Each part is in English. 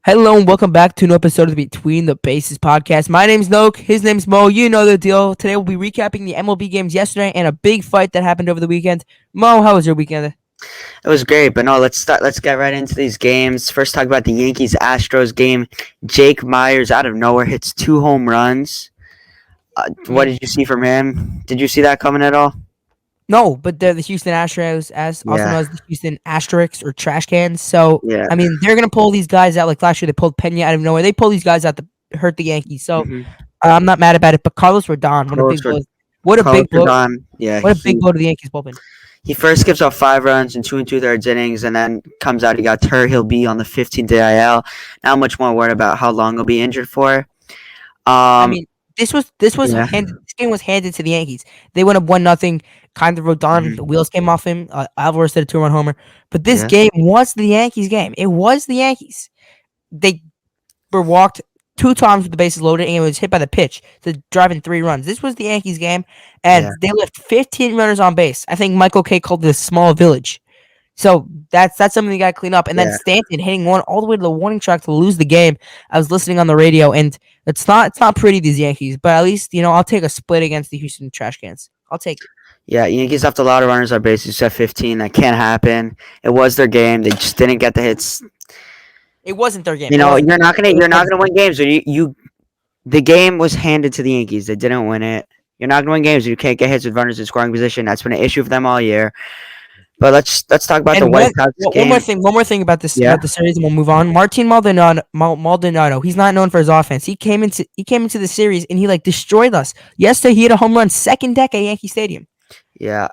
Hello and welcome back to an episode of the Between the Bases podcast. My name's Noak, his name's Mo. You know the deal. Today we'll be recapping the MLB games yesterday and a big fight that happened over the weekend. Mo, how was your weekend? It was great, but no, let's start. Let's get right into these games. First, talk about the Yankees Astros game. Jake Myers out of nowhere hits 2 home runs. What did you see from him? Did you see that coming at all? No, but they're the Houston Astros, as also known Yeah, as the Houston Asterix or trash cans. So, yeah. I mean, they're gonna pull these guys out like last year. They pulled Pena out of nowhere. They pull these guys out to hurt the Yankees. So, hmm I'm not mad about it. But Carlos Rodon, what a Carlos, big blow! What a Carlos big blow! Rodon. Yeah, What a big blow to the Yankees bullpen. he first gives up 5 runs in 2 2/3 innings, and then comes out. He got hurt. He'll be on the 15th IL. Not much more worried about how long he'll be injured for. I Um, mean, this was yeah, handed. This game was handed to the Yankees. They went up 1-0. Kind of Rodon, mhm, the wheels came off him. Alvarez did a 2-run homer. But this yeah, game was the Yankees game. It was the Yankees. They were walked 2 times with the bases loaded, and it was hit by the pitch to drive in 3 runs. This was the Yankees game, and yeah, they left 15 runners on base. I think Michael K called it a small village. So that's something you got to clean up. And then yeah. Stanton hitting one all the way to the warning track to lose the game. I was listening on the radio, and it's not pretty, these Yankees, but at least I'll take a split against the Houston Trash Cans. I'll take it. Yeah, Yankees left a lot of runners on base. You said 15. That can't happen. It was their game. They just didn't get the hits. It wasn't their game. You It know, wasn't. you're not gonna win games. The game was handed to the Yankees. They didn't win it. You're not gonna win games if you can't get hits with runners in scoring position. That's been an issue for them all year. But let's talk about the And White Sox one more game. thing. One more thing about this Yeah, about the series, and we'll move on. Martin Maldonado. He's not known for his offense. He came into the series and he destroyed us. Yesterday he hit a home run, second deck at Yankee Stadium. yeah.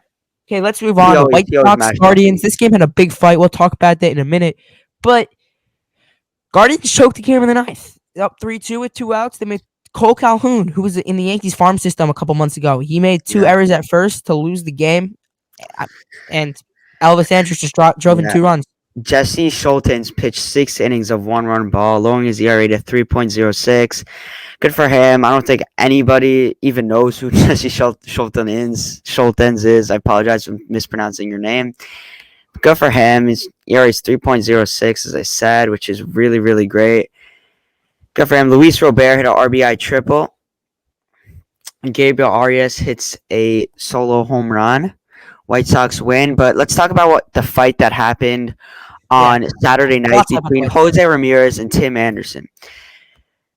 Okay, let's move on. The White He always Sox mashed up. Guardians. This game had a big fight. We'll talk about that in a minute. But Guardians choked the game in the ninth. Up 3-2 with 2 outs. They made Cole Calhoun, who was in the Yankees farm system a couple months ago. He made 2 errors at first to lose the game. And Elvis Andrus just drove in Yeah. 2 runs. Jesse Schultens pitched 6 innings of 1 run ball, lowering his ERA to 3.06. Good for him. I don't think anybody even knows who Jesse Schultens is. I apologize for mispronouncing your name. Good for him. His ERA is 3.06, as I said, which is really, really great. Good for him. Luis Robert hit an RBI triple. Gabriel Arias hits a solo home run. White Sox win. But let's talk about what the fight that happened on Saturday night Lots happened between with it. Jose Ramirez and Tim Anderson.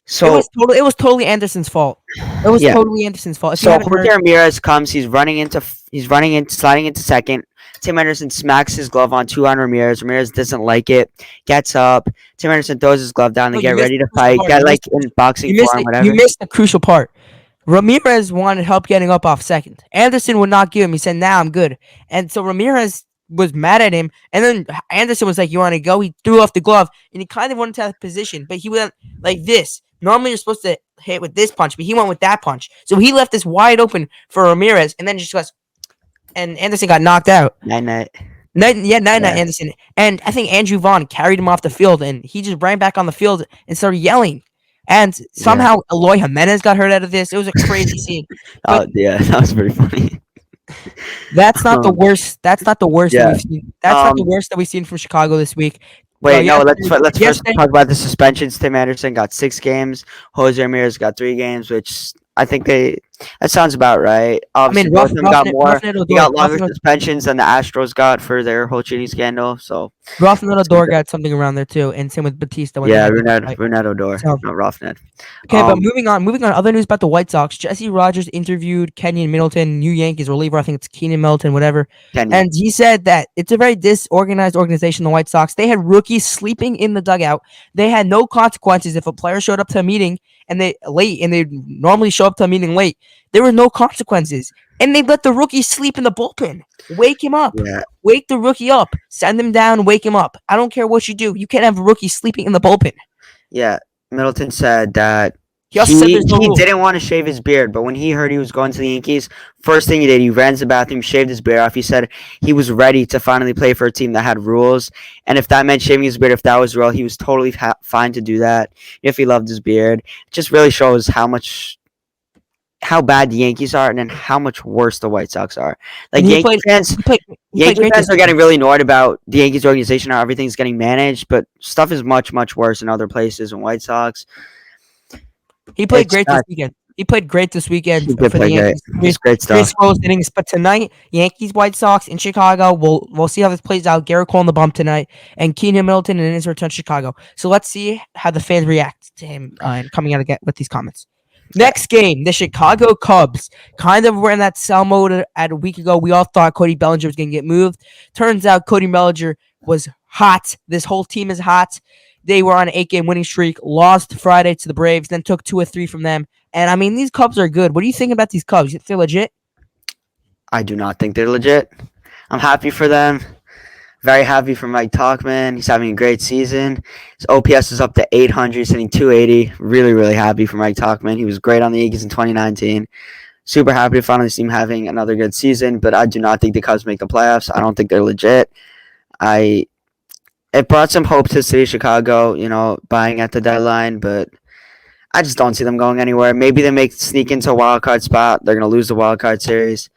So It was totally Anderson's fault. It was yeah. totally Anderson's fault. If you So haven't Jose heard, Ramirez comes. He's sliding into second. Tim Anderson smacks his glove on Ramirez. Ramirez doesn't like it. Gets up. Tim Anderson throws his glove down. They no, get you missed ready the to crucial fight. part. Get You like missed, in boxing you missed form, it. whatever. You missed the crucial part. Ramirez wanted help getting up off second. Anderson would not give him. He said, "Nah, I'm good." And so Ramirez was mad at him. And then Anderson was like, "You want to go?" He threw off the glove, and he kind of went into that position, but he went like this. Normally, you're supposed to hit with this punch, but he went with that punch. So he left this wide open for Ramirez, and then just goes, and Anderson got knocked out. Night. Night Yeah. Anderson. And I think Andrew Vaughn carried him off the field, and he just ran back on the field and started yelling. And somehow Eloy Jimenez got hurt out of this. It was a crazy scene. But Yeah, that was pretty funny. that's not the Um, worst. That's not the worst that yeah. we've seen. That's not the Um, worst that we've seen from Chicago this week. Wait, no. Yesterday, Let's first yesterday, talk about the suspensions. Tim Anderson got 6 games. Jose Ramirez got 3 games, which I think that sounds about right. I Obviously, mean, both of them got more. Rafael They got longer Odor, suspensions than the Astros got for their whole cheating scandal. So got something around there too, and same with Batista. When yeah, they had the fight. Ronaldo Odor, So, not Rothman. okay, but Um, moving on. Other news about the White Sox. Jesse Rogers interviewed Kenyon Middleton, new Yankees reliever. I think it's Keenan Middleton, whatever. Kenyon. And he said that it's a very disorganized organization, the White Sox. They had rookies sleeping in the dugout. They had no consequences if a player showed up to a meeting and they normally show up to a meeting late. There were no consequences. And they let the rookie sleep in the bullpen. Wake him up. Yeah, Wake the rookie up. Send him down, wake him up. I don't care what you do. You can't have a rookie sleeping in the bullpen. yeah. Middleton said that He also said he there's no rule. didn't want to shave his beard, but when he heard he was going to the Yankees, first thing he did, he ran to the bathroom, shaved his beard off. He said he was ready to finally play for a team that had rules, and if that meant shaving his beard, if that was real, he was totally fine to do that. If he loved his beard, it just really shows how much how bad the Yankees are and then how much worse the White Sox are. And Like he played Yankee great fans this are getting weekend. really annoyed about the Yankees organization, how everything's getting managed, but stuff is much worse in other places. And White Sox, He played it's great this weekend. He played great this weekend he did for the play great. Yankees. It's great Three stuff. scoreless innings. But tonight, Yankees, White Sox in Chicago. We'll see how this plays out. Garrett Cole on the bump tonight, and Keenan Middleton in his return to Chicago. So let's see how the fans react to him and coming out again with these comments. Yeah, Next game, the Chicago Cubs. Kind of were in that sell mode at a week ago. We all thought Cody Bellinger was going to get moved. Turns out Cody Bellinger was hot. This whole team is hot. They were on an 8-game winning streak, lost Friday to the Braves, then took 2 or 3 from them. And I mean, these Cubs are good. What do you think about these Cubs? You think they're legit? I do not think they're legit. I'm happy for them. Very happy for Mike Talkman. He's having a great season. His OPS is up to 800. He's hitting 280. Really happy for Mike Talkman. He was great on the Yankees in 2019. Super happy to finally see him having another good season, but I do not think the Cubs make the playoffs. I don't think they're legit. I It brought some hope to the city of Chicago, buying at the deadline, but I just don't see them going anywhere. Maybe they make sneak into a wild card spot. They're gonna lose the wild card series.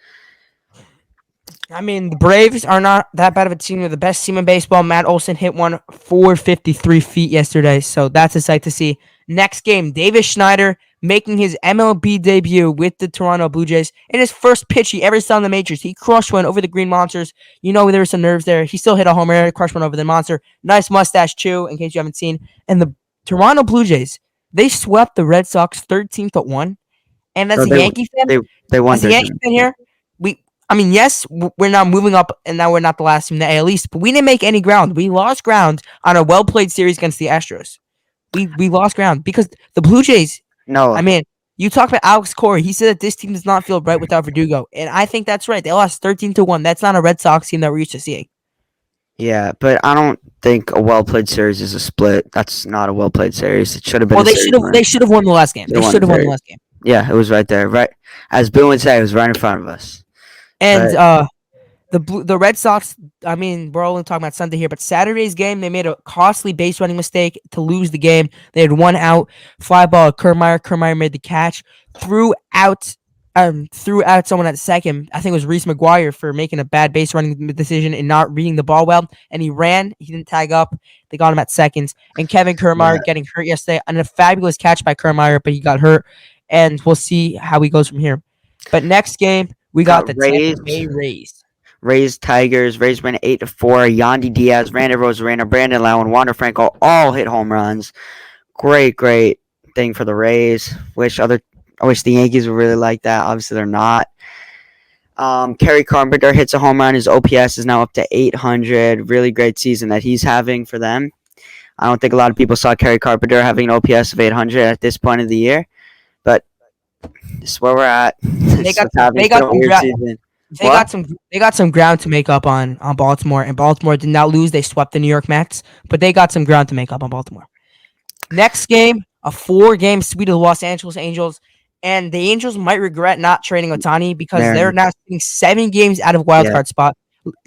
I mean, the Braves are not that bad of a team. They're the best team in baseball. Matt Olson hit one 453 feet yesterday, so that's a sight to see. Next game, Davis Schneider making his MLB debut with the Toronto Blue Jays. In his first pitch he ever saw in the majors, he crushed one over the Green Monsters. You know there were some nerves there. He still hit a homer, crushed one over the Monster. Nice mustache too, in case you haven't seen. And the Toronto Blue Jays, they swept the Red Sox 13-1. And as So a Yankee fan, they they won as a Yankee 13. fan here, I mean, yes, we're now moving up, and now we're not the last team in the AL East, but we didn't make any ground. We lost ground on a well played series against the Astros. We lost ground because the Blue Jays. I No, mean, you talk about Alex Corey. He said that this team does not feel right without Verdugo, and I think that's right. They lost 13-1. That's not a Red Sox team that we're used to seeing. yeah, but I don't think a well played series is a split. That's not a well played series. It should have been Well, a series they win. should have won the last game. Should They have won should the have won the series. last game. Yeah, it was right there. Right, as Boone would say, it was right in front of us. And But the Red Sox, I mean, we're only talking about Sunday here, but Saturday's game, they made a costly base running mistake to lose the game. They had one out, fly ball at Kiermaier. Kiermaier made the catch, threw out someone at second. I think it was Reese McGuire for making a bad base running decision and not reading the ball well. And he ran, he didn't tag up. They got him at seconds. And Kevin yeah, Kiermaier getting hurt yesterday, and a fabulous catch by Kiermaier, but he got hurt. And we'll see how he goes from here. But next game, we got got the Tampa raised. Bay Rays. Rays Tigers. Rays ran 8-4. Yandy Diaz, Randy Rosarena, Brandon Lau, and Wander Franco all hit home runs. Great thing for the Rays. I wish the Yankees would really like that. Obviously, they're not. Kerry Carpenter hits a home run. His OPS is now up to 800. Really great season that he's having for them. I don't think a lot of people saw Kerry Carpenter having an OPS of 800 at this point of the year, but this is where we're at. They It's got what's happening. they It's been got a some weird gra- season. they What? got some they got some ground to make up on Baltimore, and Baltimore did not lose. They swept the New York Mets, but they got some ground to make up on Baltimore. Next game, a 4-game sweep of the Los Angeles Angels, and the Angels might regret not trading Otani because they're Mariners. now sitting 7 games out of wild Yeah, card spot,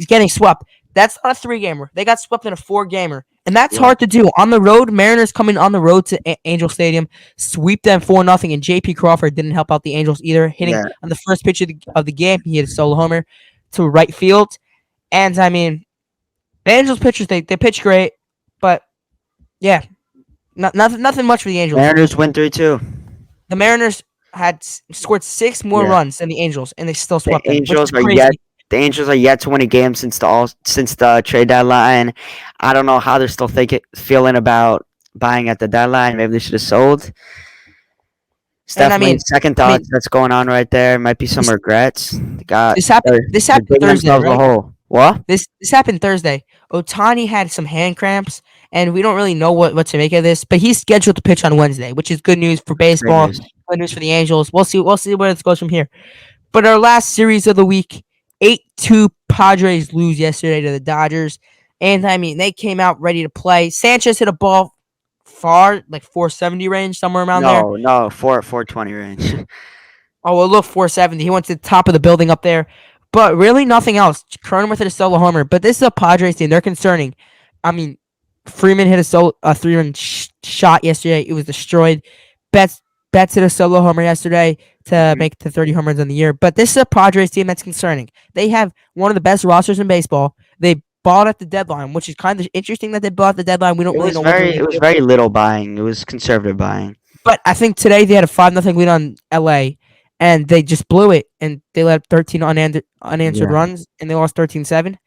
getting swept. That's not a 3-gamer. They got swept in a 4-gamer, and that's yeah, hard to do on the road. Mariners coming on the road to Angel Stadium, sweep them 4-0, and J.P. Crawford didn't help out the Angels either. Hitting yeah. on the first pitch of the game, he hit a solo homer to right field, and I mean, the Angels pitchers they pitch great, but yeah, nothing much for the Angels. Mariners win 3-2. The Mariners had scored 6 more Yeah. runs than the Angels, and they still The swept them, which is Angels are yet crazy. the Angels are yet to win a game since the trade deadline. I don't know how they're still feeling about buying at the deadline. Maybe they should have sold. It's And definitely second I mean, thoughts that's going on right there. Might be some this, regrets. They got this happened. This they're happened digging Thursday, themselves a right? hole. What? This happened Thursday. Otani had some hand cramps, and we don't really know what to make of this. But he's scheduled to pitch on Wednesday, which is good news for Great baseball. news. Good news for the Angels. We'll see. We'll see where this goes from here. But our last series of the week, 8-2 Padres lose yesterday to the Dodgers. And I mean, they came out ready to play. Sanchez hit a ball far, like 470 range, somewhere around there. No, 420 range. Oh, well, look, 470. He went to the top of the building up there. But really nothing else. Cronenworth hit a solo homer. But this is a Padres team. They're concerning. I mean, Freeman hit a 3-run shot yesterday. It was destroyed. Betts Betts hit a solo homer yesterday to make it to 30 home runs in the year. But this is a Padres team that's concerning. They have one of the best rosters in baseball. They bought at the deadline, which is kind of interesting that they bought at the deadline. We don't really know what they're going It to was do. very little buying. It was conservative buying. But I think today they had a 5-0 lead on LA, and they just blew it, and they let up 13 unanswered Yeah. runs, and they lost 13-7.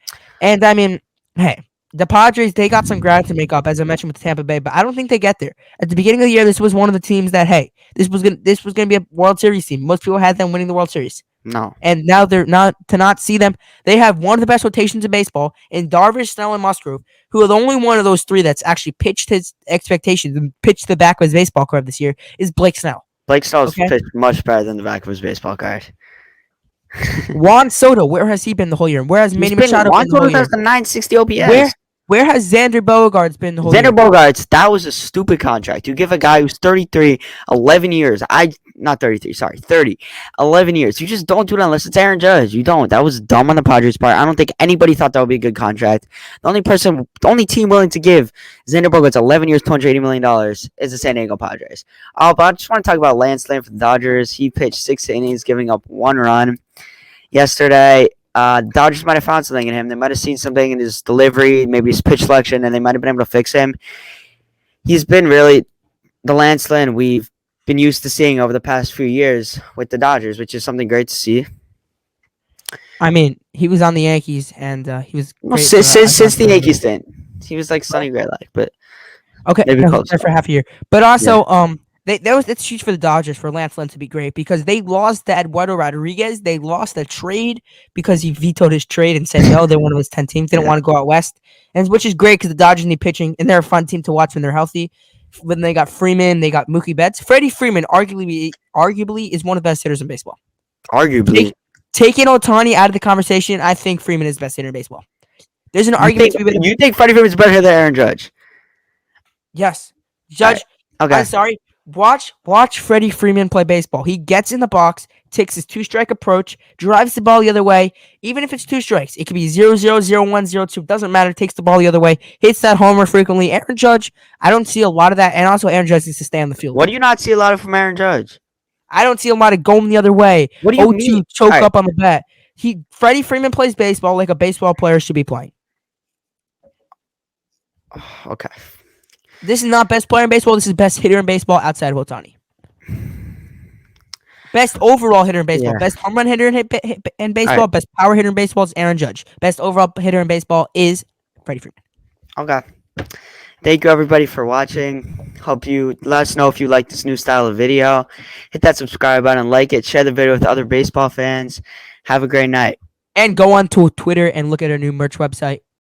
And I mean, hey, the Padres, they got some ground to make up, as I mentioned with Tampa Bay, but I don't think they get there. At the beginning of the year, this was one of the teams that, hey, this was gonna be a World Series team. Most people had them winning the World Series. No. And now they're not see them. They have one of the best rotations in baseball in Darvish, Snell, and Musgrove, who are the only one of those three that's actually pitched his expectations and pitched the back of his baseball card this year is Blake Snell. Blake Snell's Okay, pitched much better than the back of his baseball card. Juan Soto, where has he been the whole year? Where has Manny Machado Juan been the whole Soto has year? the 960 Where OPS. where has Xander Bogaerts been the whole Xander year? Bogaerts, that was a stupid contract. You give a guy who's 33, 11 years. Not 33, sorry, 30, 11 years. You just don't do that unless it's Aaron Judge. You don't. That was dumb on the Padres' part. I don't think anybody thought that would be a good contract. The only team willing to give Xander Bogaerts 11 years, $280 million is the San Diego Padres. But I just want to talk about Lance Lynn for the Dodgers. He pitched 6 innings, giving up 1 run yesterday. Dodgers might have found something in him. They might have seen something in his delivery, maybe his pitch selection, and they might have been able to fix him. He's been really the Lance Lynn we've been used to seeing over the past few years with the Dodgers, which is something great to see. I mean, he was on the Yankees, and he was Well, great since the Yankees stint, he was like Sonny Gray like, but Okay, maybe no, he was close. there for half a year. But also, it's huge for the Dodgers for Lance Lynn to be great because they lost to Eduardo Rodriguez. They lost a trade because he vetoed his trade and said no. They're one of his 10 teams. They don't Yeah. want to go out west, and which is great because the Dodgers need pitching and they're a fun team to watch when they're healthy. When they got Freeman, they got Mookie Betts. Freddie Freeman arguably is one of the best hitters in baseball. Arguably, Taking Ohtani out of the conversation, I think Freeman is the best hitter in baseball. There's an you argument think to be made. you think Freddie Freeman's better than Aaron Judge? Yes, All right. Judge. Okay. I'm sorry. Watch Freddie Freeman play baseball. He gets in the box, takes his 2-strike approach, drives the ball the other way. Even if it's 2 strikes, it could be 0-0, 0-1, 0-2. Doesn't matter. Takes the ball the other way. Hits that homer frequently. Aaron Judge, I don't see a lot of that. And also, Aaron Judge needs to stay on the field. What do you not see a lot of from Aaron Judge? I don't see a lot of going the other way. What do you 0-2, mean? choke All right. up on the bat. Freddie Freeman plays baseball like a baseball player should be playing. Okay. This is not best player in baseball. This is best hitter in baseball outside of Ohtani. Best overall hitter in baseball. Yeah. Best home run hitter in baseball. Right. Best power hitter in baseball is Aaron Judge. Best overall hitter in baseball is Freddie Freeman. Okay. Thank you everybody for watching. Hope you let us know if you like this new style of video. Hit that subscribe button, like it, share the video with other baseball fans. Have a great night. And go on to Twitter and look at our new merch website.